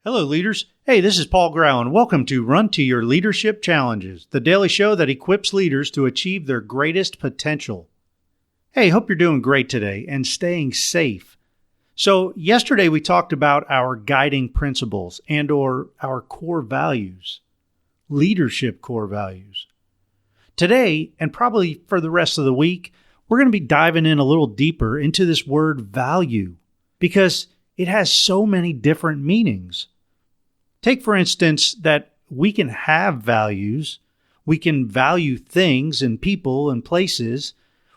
Hello, leaders. Hey, this is Paul Grau, and welcome to Run to Your Leadership Challenges, the daily show that equips leaders to achieve their greatest potential. Hey, hope you're doing great today and staying safe. So, yesterday we talked about our guiding principles and/or our core values, leadership core values. Today, and probably for the rest of the week, we're going to be diving in a little deeper into this word value because it has so many different meanings. Take, for instance, that we can have values. We can value things and people and places.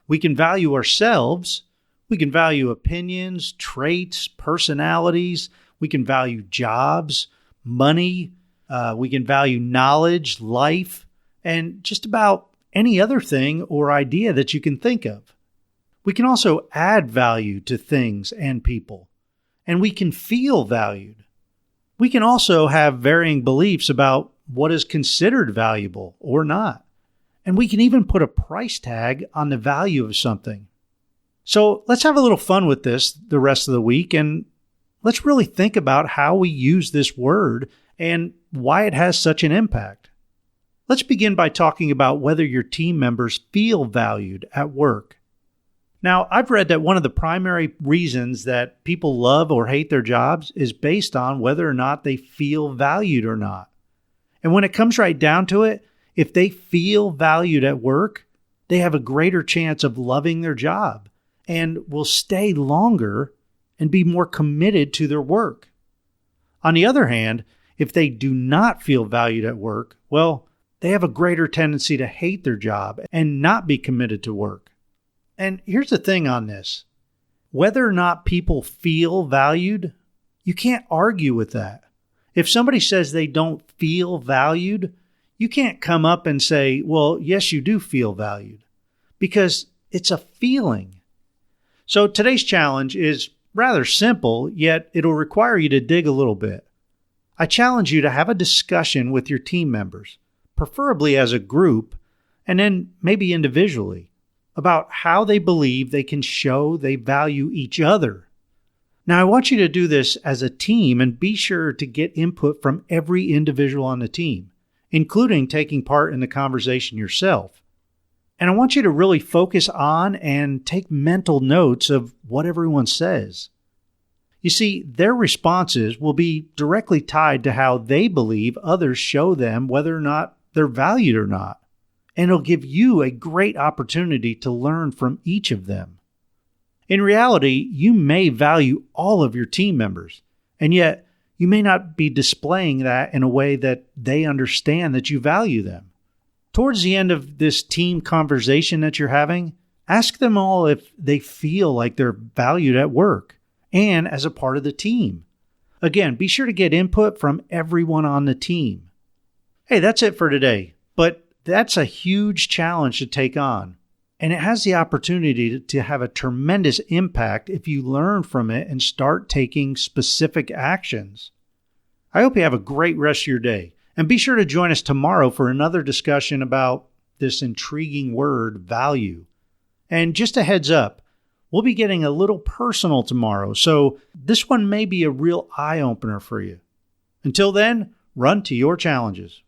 We can value ourselves. We can value opinions, traits, personalities. We can value jobs, money. We can value knowledge, life, and just about any other thing or idea that you can think of. We can also add value to things and people, and we can feel valued. We can also have varying beliefs about what is considered valuable or not. And we can even put a price tag on the value of something. So let's have a little fun with this the rest of the week, and let's really think about how we use this word and why it has such an impact. Let's begin by talking about whether your team members feel valued at work. Now, I've read that one of the primary reasons that people love or hate their jobs is based on whether or not they feel valued or not. And when it comes right down to it, if they feel valued at work, they have a greater chance of loving their job and will stay longer and be more committed to their work. On the other hand, if they do not feel valued at work, well, they have a greater tendency to hate their job and not be committed to work. And here's the thing on this. Whether or not people feel valued, you can't argue with that. If somebody says they don't feel valued, you can't come up and say, well, yes, you do feel valued, because it's a feeling. So today's challenge is rather simple, yet it'll require you to dig a little bit. I challenge you to have a discussion with your team members, preferably as a group, and then maybe individually, about how they believe they can show they value each other. Now, I want you to do this as a team and be sure to get input from every individual on the team, including taking part in the conversation yourself. And I want you to really focus on and take mental notes of what everyone says. You see, their responses will be directly tied to how they believe others show them whether or not they're valued or not. And it'll give you a great opportunity to learn from each of them. In reality, you may value all of your team members, and yet you may not be displaying that in a way that they understand that you value them. Towards the end of this team conversation that you're having, ask them all if they feel like they're valued at work and as a part of the team. Again, be sure to get input from everyone on the team. Hey, that's it for today, but that's a huge challenge to take on, and it has the opportunity to have a tremendous impact if you learn from it and start taking specific actions. I hope you have a great rest of your day, and be sure to join us tomorrow for another discussion about this intriguing word, value. And just a heads up, we'll be getting a little personal tomorrow, so this one may be a real eye-opener for you. Until then, run to your challenges.